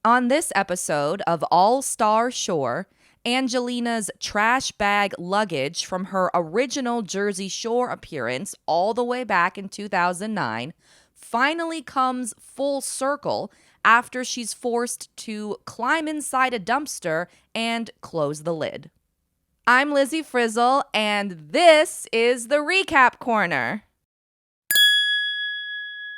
On this episode of All-Star Shore, Angelina's trash bag luggage from her original Jersey Shore appearance all the way back in 2009 finally comes full circle after she's forced to climb inside a dumpster and close the lid. I'm Lizzie Frizzle, and this is the Recap Corner.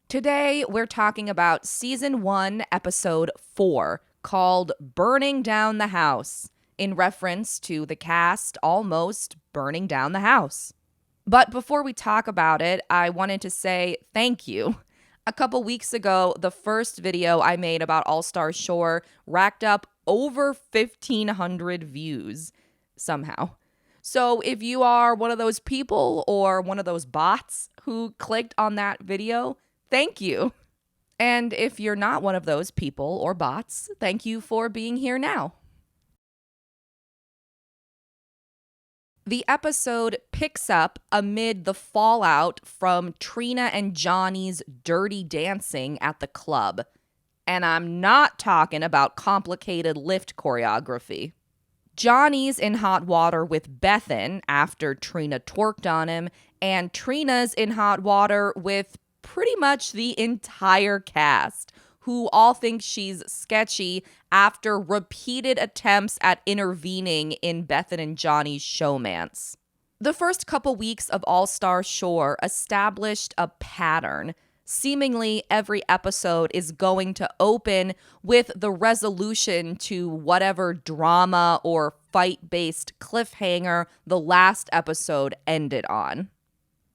Today, we're talking about Season 1, Episode 4, called Burning Down the House, in reference to the cast almost burning down the house. But before we talk about it, I wanted to say thank you. A couple weeks ago, the first video I made about All-Star Shore racked up over 1,500 views somehow. So if you are one of those people or one of those bots who clicked on that video, thank you. And if you're not one of those people or bots, thank you for being here now. The episode picks up amid the fallout from Trina and Johnny's dirty dancing at the club. And I'm not talking about complicated lift choreography. Johnny's in hot water with Bethan after Trina twerked on him, and Trina's in hot water with pretty much the entire cast, who all think she's sketchy after repeated attempts at intervening in Bethan and Johnny's showmance. The first couple weeks of All-Star Shore established a pattern. Seemingly every episode is going to open with the resolution to whatever drama or fight-based cliffhanger the last episode ended on.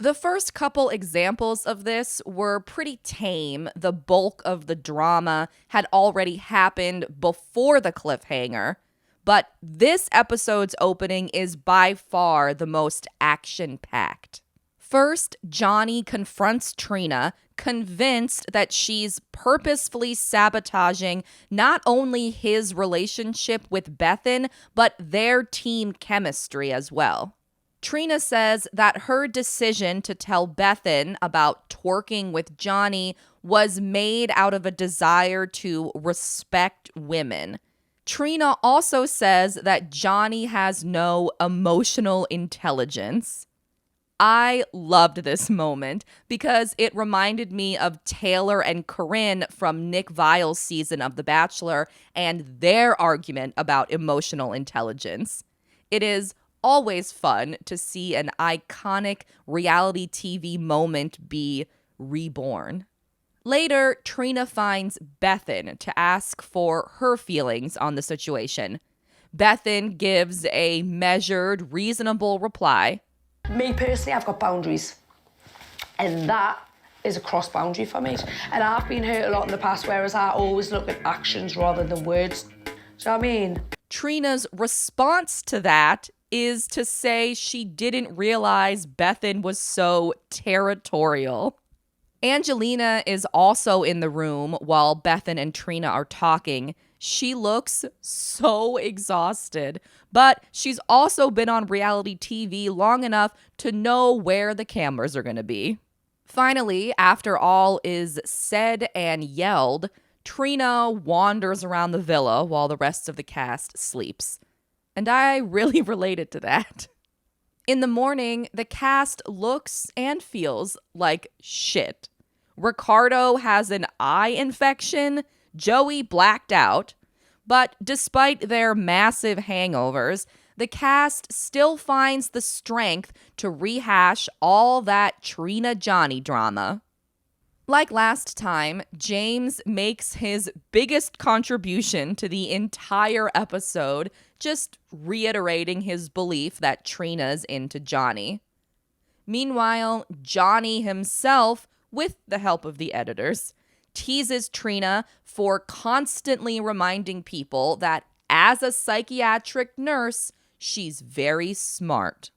The first couple examples of this were pretty tame. The bulk of the drama had already happened before the cliffhanger, but this episode's opening is by far the most action-packed. First, Johnny confronts Trina, convinced that she's purposefully sabotaging not only his relationship with Bethan, but their team chemistry as well. Trina says that her decision to tell Bethan about twerking with Johnny was made out of a desire to respect women. Trina also says that Johnny has no emotional intelligence. I loved this moment because it reminded me of Taylor and Corinne from Nick Viall's season of The Bachelor and their argument about emotional intelligence. It is always fun to see an iconic reality TV moment be reborn. Later, Trina finds Bethan to ask for her feelings on the situation. Bethan gives a measured, reasonable reply. Me personally, I've got boundaries, and that is a cross boundary for me. And I've been hurt a lot in the past, whereas I always look at actions rather than words. Do you know what I mean? Trina's response to that is to say she didn't realize Bethan was so territorial. Angelina is also in the room while Bethan and Trina are talking. She looks so exhausted, but she's also been on reality TV long enough to know where the cameras are going to be. Finally, after all is said and yelled, Trina wanders around the villa while the rest of the cast sleeps. And I really related to that. In the morning, the cast looks and feels like shit. Ricardo has an eye infection. Joey blacked out. But despite their massive hangovers, the cast still finds the strength to rehash all that Trina-Johnny drama. Like last time, James makes his biggest contribution to the entire episode, just reiterating his belief that Trina's into Johnny. Meanwhile, Johnny himself, with the help of the editors, teases Trina for constantly reminding people that as a psychiatric nurse, she's very smart.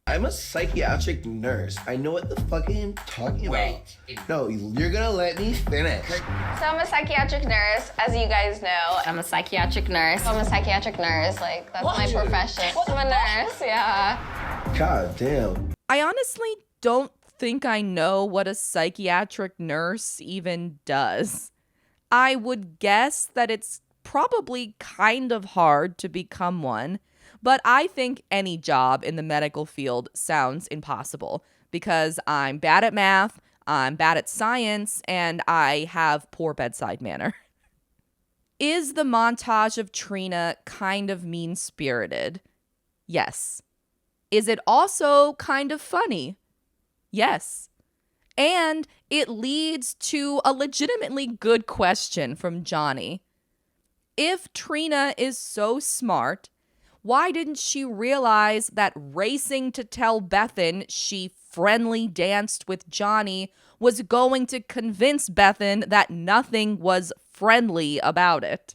I'm a psychiatric nurse. I know what the fuck I'm talking about. No, you're gonna let me finish. So I'm a psychiatric nurse, as you guys know. I'm a psychiatric nurse. I'm a psychiatric nurse, like, that's my profession. I'm a nurse, yeah. God damn. I honestly don't think I know what a psychiatric nurse even does. I would guess that it's probably kind of hard to become one, but I think any job in the medical field sounds impossible because I'm bad at math, I'm bad at science, and I have poor bedside manner. Is the montage of Trina kind of mean-spirited? Yes. Is it also kind of funny? Yes. And it leads to a legitimately good question from Johnny. If Trina is so smart, why didn't she realize that racing to tell Bethan she friendly danced with Johnny was going to convince Bethan that nothing was friendly about it?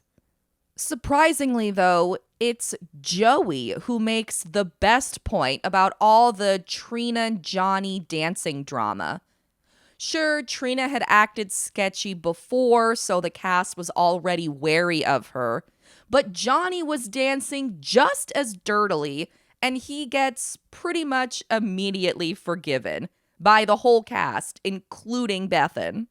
Surprisingly, though, it's Joey who makes the best point about all the Trina-Johnny dancing drama. Sure, Trina had acted sketchy before, so the cast was already wary of her, but Johnny was dancing just as dirtily, and he gets pretty much immediately forgiven by the whole cast, including Bethan.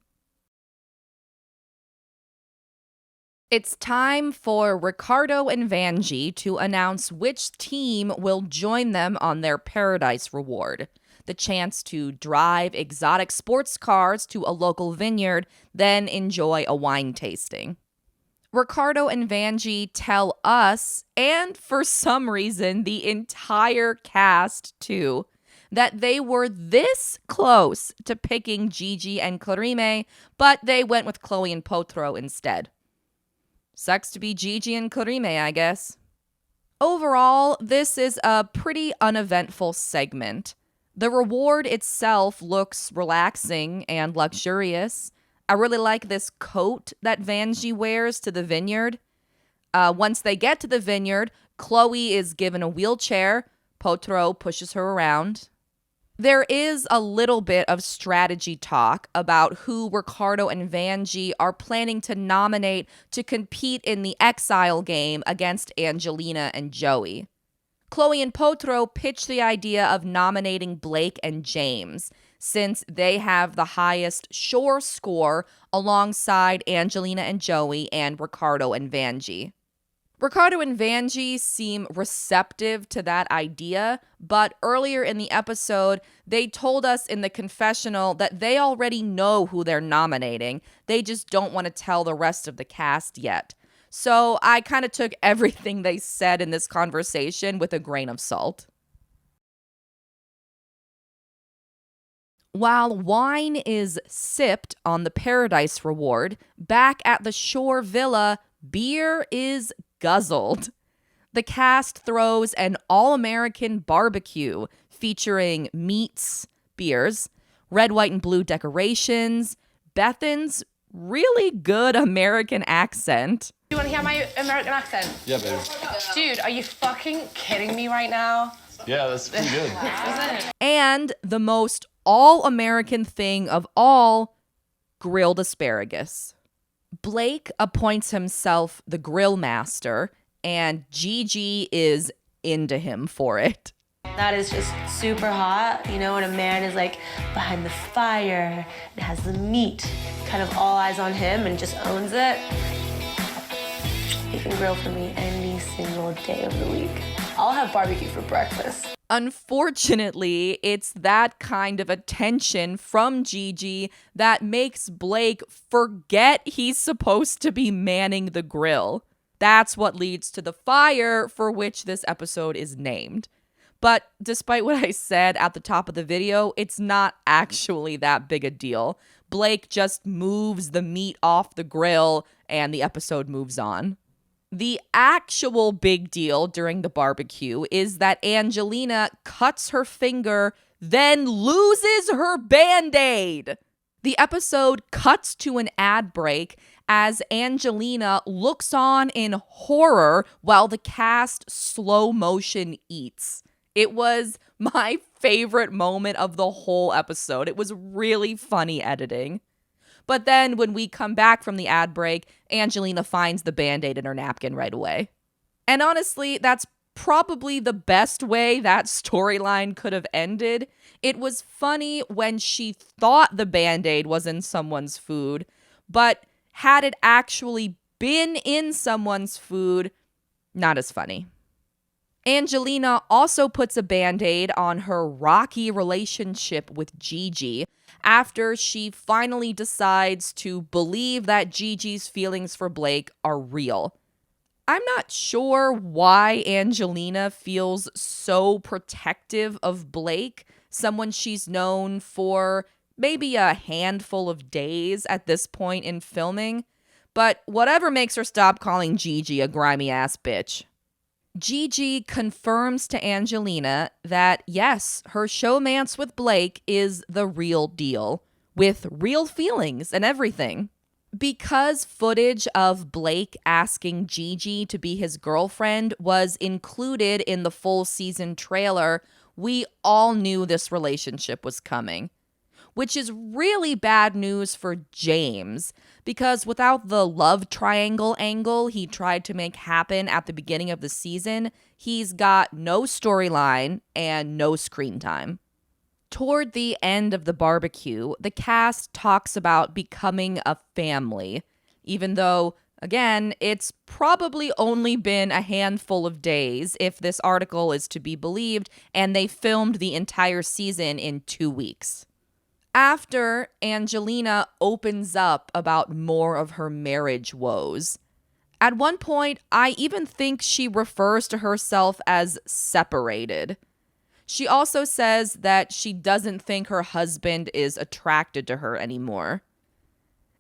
It's time for Ricardo and Vanjie to announce which team will join them on their Paradise Reward, the chance to drive exotic sports cars to a local vineyard, then enjoy a wine tasting. Ricardo and Vanjie tell us, and for some reason the entire cast too, that they were this close to picking Gigi and Clarime, but they went with Chloe and Potro instead. Sucks to be Gigi and Clarime, I guess. Overall, this is a pretty uneventful segment. The reward itself looks relaxing and luxurious. I really like this coat that Vanjie wears to the vineyard. Once they get to the vineyard, Chloe is given a wheelchair. Potro pushes her around. There is a little bit of strategy talk about who Ricardo and Vanjie are planning to nominate to compete in the Exile Game against Angelina and Joey. Chloe and Potro pitch the idea of nominating Blake and James, since they have the highest shore score alongside Angelina and Joey and Ricardo and Vanjie. Ricardo and Vanjie seem receptive to that idea, but earlier in the episode, they told us in the confessional that they already know who they're nominating. They just don't want to tell the rest of the cast yet. So I kind of took everything they said in this conversation with a grain of salt. While wine is sipped on the Paradise Reward, back at the Shore Villa, beer is guzzled. The cast throws an all-American barbecue featuring meats, beers, red, white, and blue decorations, Bethan's really good American accent. You want to hear my American accent? Yeah, baby. Dude, are you fucking kidding me right now? Yeah, that's pretty good. And the most all-American thing of all, grilled asparagus. Blake appoints himself the grill master, and Gigi is into him for it. That is just super hot, you know, when a man is like behind the fire and has the meat, kind of all eyes on him and just owns it. He can grill for me any single day of the week. I'll have barbecue for breakfast. Unfortunately, it's that kind of attention from Gigi that makes Blake forget he's supposed to be manning the grill. That's what leads to the fire for which this episode is named. But despite what I said at the top of the video, it's not actually that big a deal. Blake just moves the meat off the grill and the episode moves on. The actual big deal during the barbecue is that Angelina cuts her finger, then loses her Band-Aid. The episode cuts to an ad break as Angelina looks on in horror while the cast slow motion eats. It was my favorite moment of the whole episode. It was really funny editing. But then when we come back from the ad break, Angelina finds the Band-Aid in her napkin right away. And honestly, that's probably the best way that storyline could have ended. It was funny when she thought the Band-Aid was in someone's food, but had it actually been in someone's food, not as funny. Angelina also puts a band-aid on her rocky relationship with Gigi after she finally decides to believe that Gigi's feelings for Blake are real. I'm not sure why Angelina feels so protective of Blake, someone she's known for maybe a handful of days at this point in filming, but whatever makes her stop calling Gigi a grimy-ass bitch. Gigi confirms to Angelina that, yes, her showmance with Blake is the real deal, with real feelings and everything. Because footage of Blake asking Gigi to be his girlfriend was included in the full season trailer, we all knew this relationship was coming. Which is really bad news for James, because without the love triangle angle he tried to make happen at the beginning of the season, he's got no storyline and no screen time. Toward the end of the barbecue, the cast talks about becoming a family, even though, again, it's probably only been a handful of days if this article is to be believed, and they filmed the entire season in 2 weeks. After, Angelina opens up about more of her marriage woes. At one point, I even think she refers to herself as separated. She also says that she doesn't think her husband is attracted to her anymore.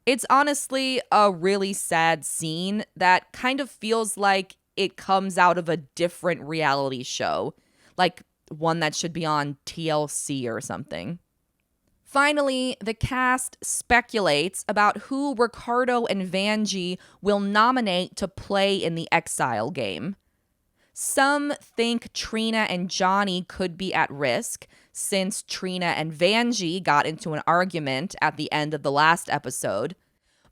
It's honestly a really sad scene that kind of feels like it comes out of a different reality show, like one that should be on TLC or something. Finally, the cast speculates about who Ricardo and Vanjie will nominate to play in the Exile Game. Some think Trina and Johnny could be at risk, since Trina and Vanjie got into an argument at the end of the last episode.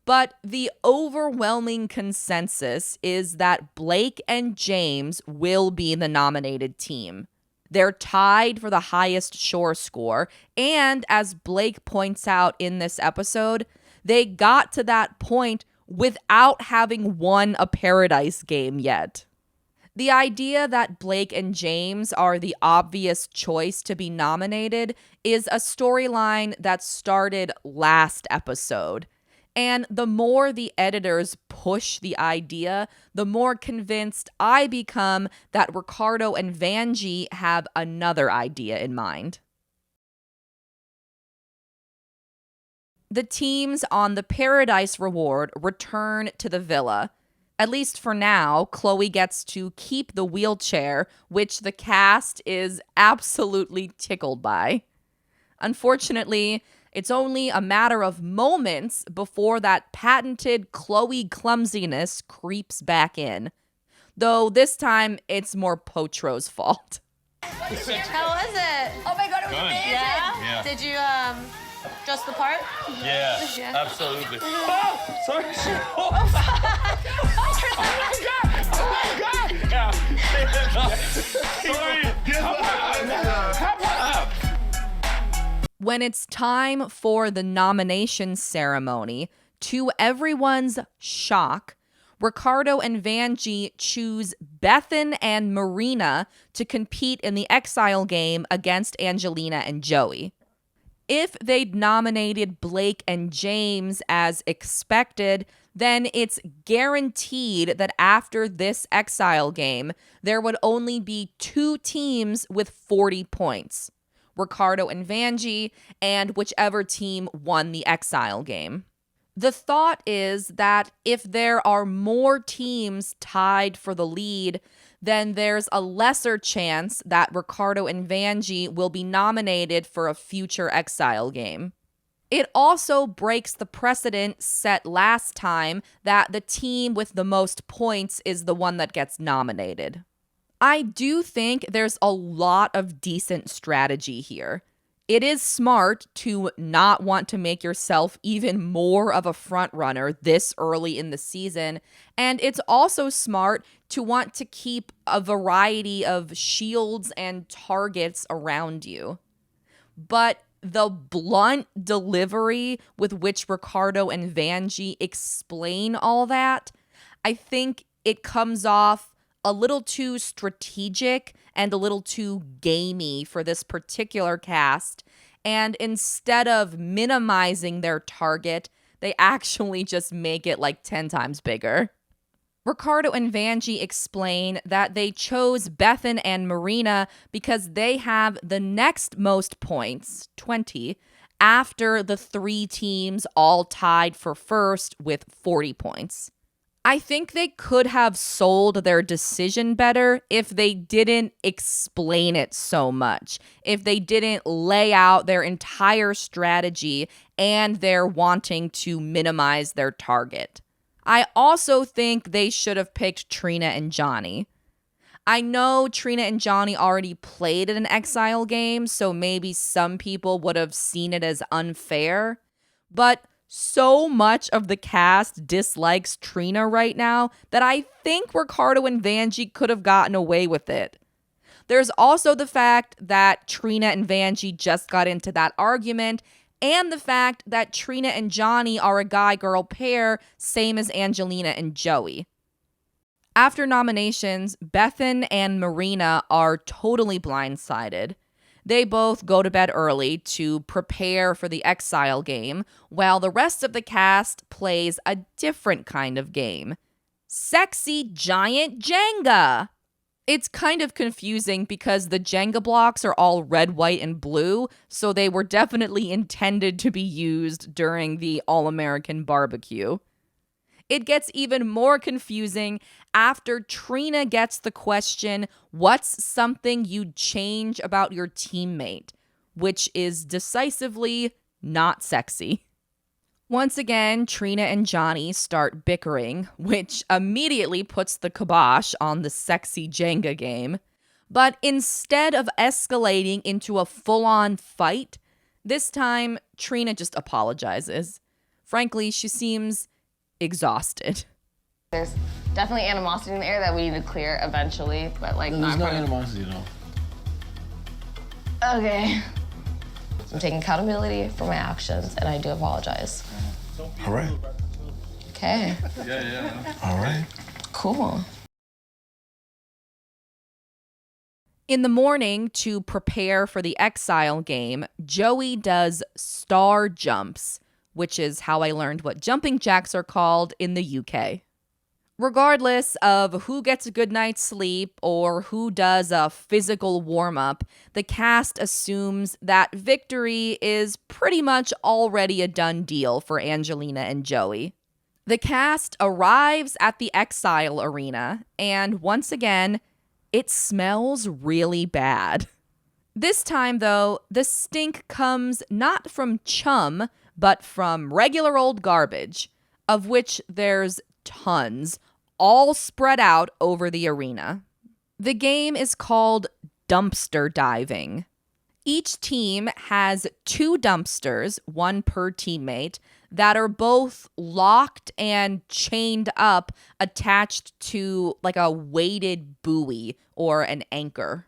But the overwhelming consensus is that Blake and James will be the nominated team. They're tied for the highest shore score, and as Blake points out in this episode, they got to that point without having won a Paradise game yet. The idea that Blake and James are the obvious choice to be nominated is a storyline that started last episode. And the more the editors push the idea, the more convinced I become that Ricardo and Vanjie have another idea in mind. The teams on the Paradise Reward return to the villa. At least for now, Chloe gets to keep the wheelchair, which the cast is absolutely tickled by. Unfortunately, it's only a matter of moments before that patented Chloe clumsiness creeps back in. Though this time, it's more Potro's fault. How was it? Oh my God, it was amazing. Yeah? Did you, dress the part? Yeah, absolutely. Oh, sorry. Oh my God! Yeah. Sorry. When it's time for the nomination ceremony, to everyone's shock, Ricardo and Vanjie choose Bethan and Marina to compete in the Exile Game against Angelina and Joey. If they'd nominated Blake and James as expected, then it's guaranteed that after this Exile Game, there would only be 2 teams with 40 points. Ricardo and Vanjie, and whichever team won the Exile Game. The thought is that if there are more teams tied for the lead, then there's a lesser chance that Ricardo and Vanjie will be nominated for a future Exile Game. It also breaks the precedent set last time that the team with the most points is the one that gets nominated. I do think there's a lot of decent strategy here. It is smart to not want to make yourself even more of a front runner this early in the season, and it's also smart to want to keep a variety of shields and targets around you. But the blunt delivery with which Ricardo and Vanjie explain all that, I think it comes off a little too strategic and a little too gamey for this particular cast. And instead of minimizing their target, they actually just make it like 10 times bigger. Ricardo and Vanjie explain that they chose Bethan and Marina because they have the next most points, 20, after the 3 teams all tied for first with 40 points. I think they could have sold their decision better if they didn't explain it so much, if they didn't lay out their entire strategy and their wanting to minimize their target. I also think they should have picked Trina and Johnny. I know Trina and Johnny already played at an Exile game, so maybe some people would have seen it as unfair, but so much of the cast dislikes Trina right now that I think Ricardo and Vanjie could have gotten away with it. There's also the fact that Trina and Vanjie just got into that argument, and the fact that Trina and Johnny are a guy-girl pair, same as Angelina and Joey. After nominations, Bethan and Marina are totally blindsided. They both go to bed early to prepare for the Exile game, while the rest of the cast plays a different kind of game. Sexy giant Jenga! It's kind of confusing because the Jenga blocks are all red, white, and blue, so they were definitely intended to be used during the All-American barbecue. It gets even more confusing after Trina gets the question, what's something you'd change about your teammate? Which is decisively not sexy. Once again, Trina and Johnny start bickering, which immediately puts the kibosh on the sexy Jenga game. But instead of escalating into a full-on fight, this time Trina just apologizes. Frankly, she seems exhausted. There's definitely animosity in the air that we need to clear eventually, but like There's no animosity, no. Okay. I'm taking accountability for my actions, and I do apologize. All right. Okay. Yeah. All right. Cool. In the morning, to prepare for the Exile game, Joey does star jumps, which is how I learned what jumping jacks are called in the UK. Regardless of who gets a good night's sleep or who does a physical warm-up, the cast assumes that victory is pretty much already a done deal for Angelina and Joey. The cast arrives at the Exile arena, and once again, it smells really bad. This time, though, the stink comes not from chum, but from regular old garbage, of which there's tons, all spread out over the arena. The game is called dumpster diving. Each team has 2 dumpsters, one per teammate, that are both locked and chained up, attached to like a weighted buoy or an anchor.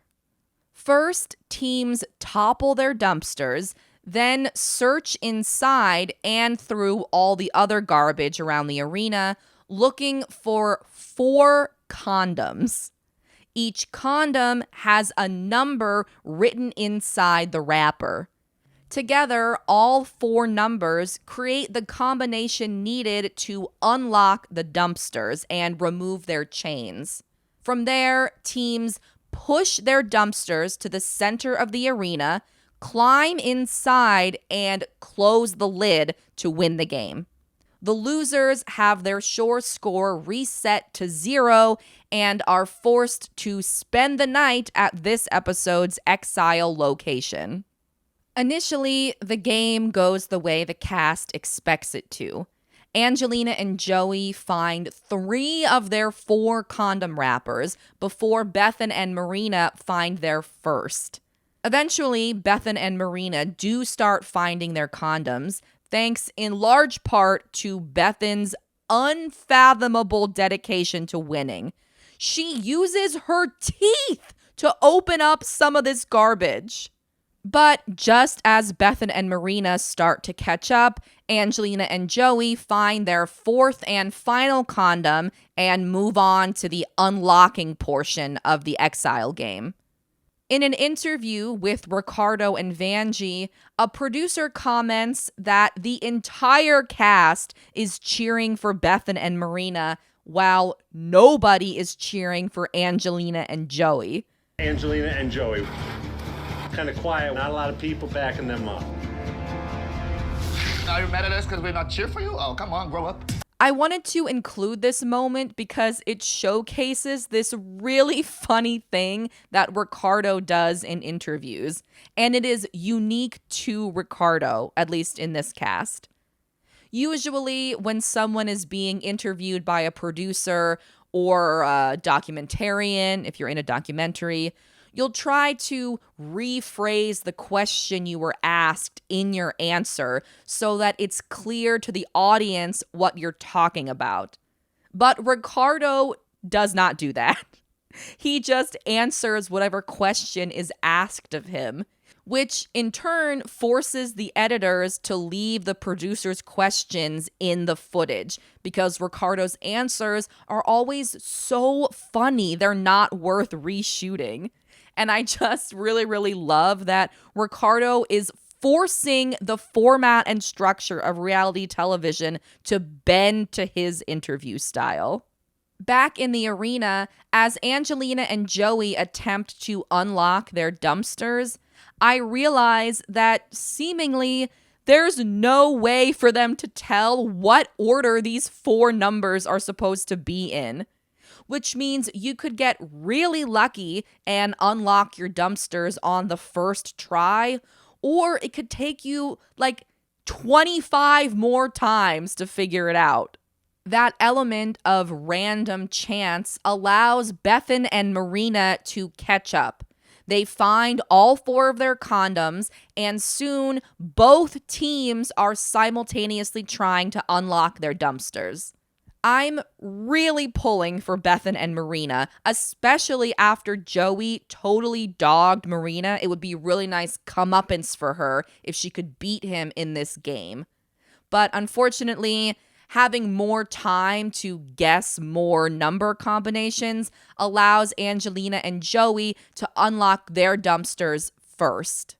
First, teams topple their dumpsters, then search inside and through all the other garbage around the arena, looking for 4 condoms. Each condom has a number written inside the wrapper. Together, all 4 numbers create the combination needed to unlock the dumpsters and remove their chains. From there, teams push their dumpsters to the center of the arena, climb inside, and close the lid to win the game. The losers have their shore score reset to 0 and are forced to spend the night at this episode's Exile location. Initially, the game goes the way the cast expects it to. Angelina and Joey find 3 of their 4 condom wrappers before Bethan and Marina find their first. Eventually, Bethan and Marina do start finding their condoms, thanks in large part to Bethan's unfathomable dedication to winning. She uses her teeth to open up some of this garbage. But just as Bethan and Marina start to catch up, Angelina and Joey find their fourth and final condom and move on to the unlocking portion of the Exile game. In an interview with Ricardo and Vanjie, a producer comments that the entire cast is cheering for Bethan and Marina, while nobody is cheering for Angelina and Joey. Angelina and Joey. Kind of quiet, not a lot of people backing them up. Now you're mad at us because we're not cheer for you? Oh, come on, grow up. I wanted to include this moment because it showcases this really funny thing that Ricardo does in interviews, and it is unique to Ricardo, at least in this cast. Usually, when someone is being interviewed by a producer or a documentarian, if you're in a documentary, you'll try to rephrase the question you were asked in your answer so that it's clear to the audience what you're talking about. But Ricardo does not do that. He just answers whatever question is asked of him, which in turn forces the editors to leave the producer's questions in the footage because Ricardo's answers are always so funny, they're not worth reshooting. And I just really, really love that Ricardo is forcing the format and structure of reality television to bend to his interview style. Back in the arena, as Angelina and Joey attempt to unlock their dumpsters, I realize that seemingly there's no way for them to tell what order these four numbers are supposed to be in, which means you could get really lucky and unlock your dumpsters on the first try, or it could take you like 25 more times to figure it out. That element of random chance allows Bethan and Marina to catch up. They find all four of their condoms, and soon both teams are simultaneously trying to unlock their dumpsters. I'm really pulling for Bethan and Marina, especially after Joey totally dogged Marina. It would be a really nice comeuppance for her if she could beat him in this game. But unfortunately, having more time to guess more number combinations allows Angelina and Joey to unlock their dumpsters first.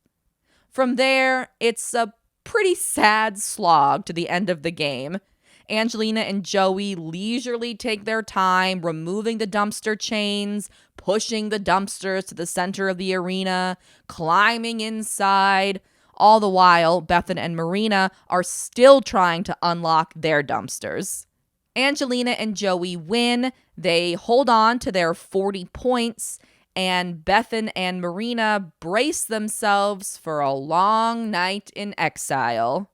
From there, it's a pretty sad slog to the end of the game. Angelina and Joey leisurely take their time removing the dumpster chains, pushing the dumpsters to the center of the arena, climbing inside. All the while, Bethan and Marina are still trying to unlock their dumpsters. Angelina and Joey win. They hold on to their 40 points, and Bethan and Marina brace themselves for a long night in exile.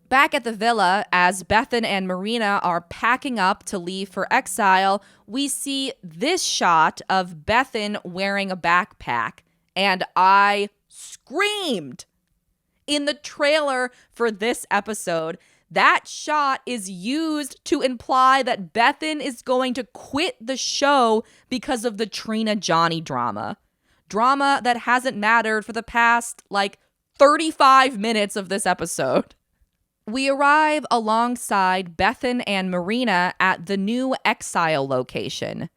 Back at the villa, as Bethan and Marina are packing up to leave for exile, we see this shot of Bethan wearing a backpack, and I screamed. In the trailer for this episode, that shot is used to imply that Bethan is going to quit the show because of the Trina-Johnny drama. Drama that hasn't mattered for the past, 35 minutes of this episode. We arrive alongside Bethan and Marina at the new Exile location.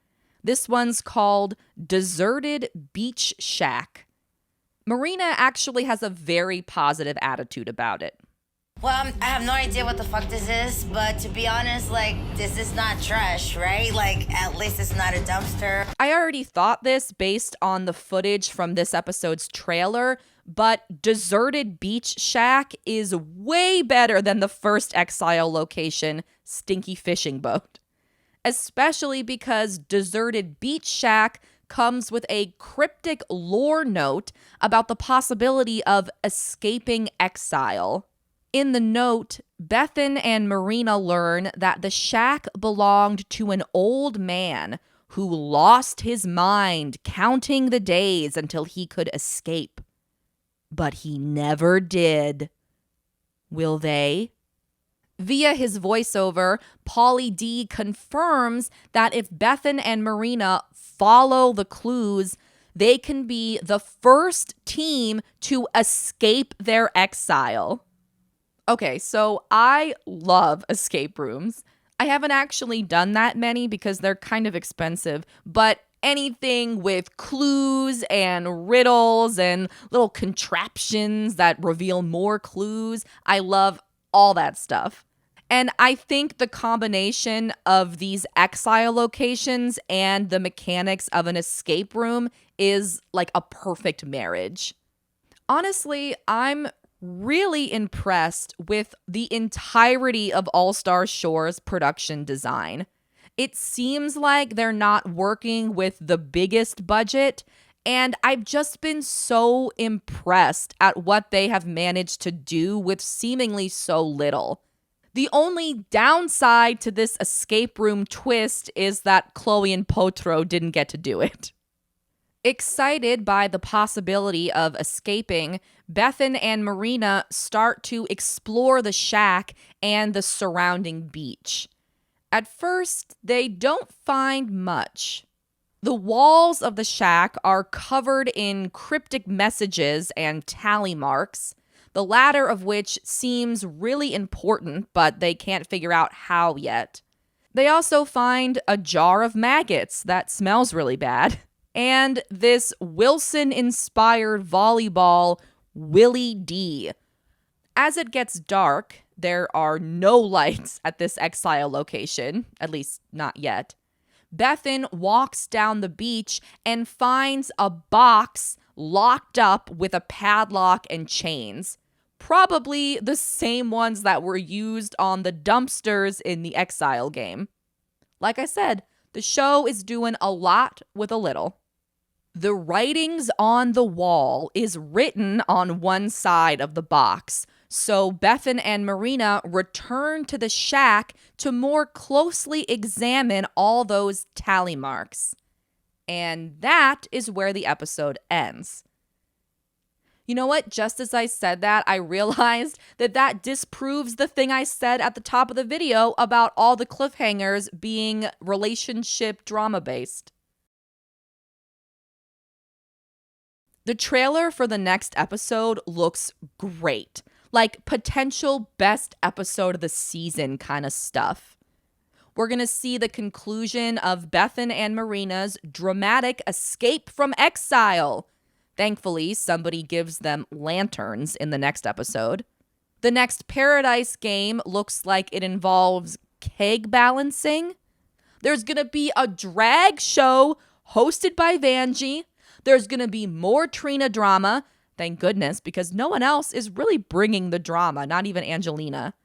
This one's called Deserted Beach Shack. Marina actually has a very positive attitude about it. Well, I have no idea what the fuck this is, but to be honest, this is not trash, right? At least it's not a dumpster. I already thought this based on the footage from this episode's trailer, but Deserted Beach Shack is way better than the first Exile location, Stinky Fishing Boat. Especially because Deserted Beach Shack comes with a cryptic lore note about the possibility of escaping exile. In the note, Bethan and Marina learn that the shack belonged to an old man who lost his mind counting the days until he could escape. But he never did. Will they? Via his voiceover, Pauly D confirms that if Bethan and Marina follow the clues, they can be the first team to escape their exile. Okay, so I love escape rooms. I haven't actually done that many because they're kind of expensive, but anything with clues and riddles and little contraptions that reveal more clues, I love all that stuff. And I think the combination of these exile locations and the mechanics of an escape room is like a perfect marriage. Honestly, I'm really impressed with the entirety of All Star Shore's production design. It seems like they're not working with the biggest budget, and I've just been so impressed at what they have managed to do with seemingly so little. The only downside to this escape room twist is that Chloe and Potro didn't get to do it. Excited by the possibility of escaping, Bethan and Marina start to explore the shack and the surrounding beach. At first, they don't find much. The walls of the shack are covered in cryptic messages and tally marks, the latter of which seems really important, but they can't figure out how yet. They also find a jar of maggots that smells really bad, and this Wilson-inspired volleyball, Willie D. As it gets dark, there are no lights at this exile location, at least not yet. Bethan walks down the beach and finds a box locked up with a padlock and chains. Probably the same ones that were used on the dumpsters in the Exile game. Like I said, the show is doing a lot with a little. The writings on the wall is written on one side of the box, so Bethan and Marina return to the shack to more closely examine all those tally marks. And that is where the episode ends. You know what? Just as I said that, I realized that disproves the thing I said at the top of the video about all the cliffhangers being relationship drama based. The trailer for the next episode looks great. Like potential best episode of the season kind of stuff. We're going to see the conclusion of Bethan and Marina's dramatic escape from exile. Thankfully, somebody gives them lanterns in the next episode. The next Paradise game looks like it involves keg balancing. There's going to be a drag show hosted by Vanjie. There's going to be more Trina drama. Thank goodness, because no one else is really bringing the drama, not even Angelina.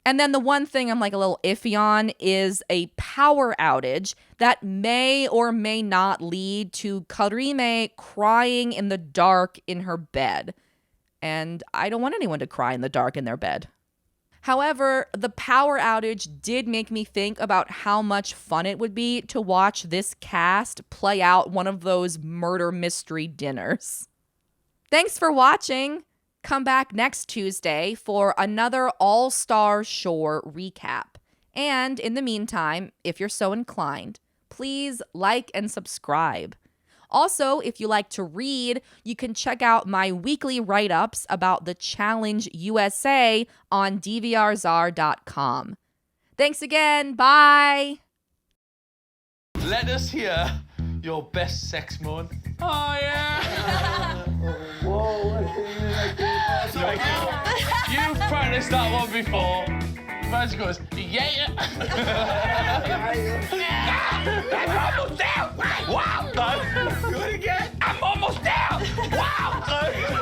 And then the one thing I'm like a little iffy on is a power outage that may or may not lead to Karime crying in the dark in her bed. And I don't want anyone to cry in the dark in their bed. However, the power outage did make me think about how much fun it would be to watch this cast play out one of those murder mystery dinners. Thanks for watching. Come back next Tuesday for another All-Star Shore recap. And in the meantime, if you're so inclined, please like and subscribe. Also, if you like to read, you can check out my weekly write-ups about the Challenge USA on dvrzar.com. Thanks again. Bye. Let us hear your best sex moment. Oh, yeah. You've practiced that one before. Vanjie goes, yeah. I'm almost there. Wow. Do it again. I'm almost there. Wow.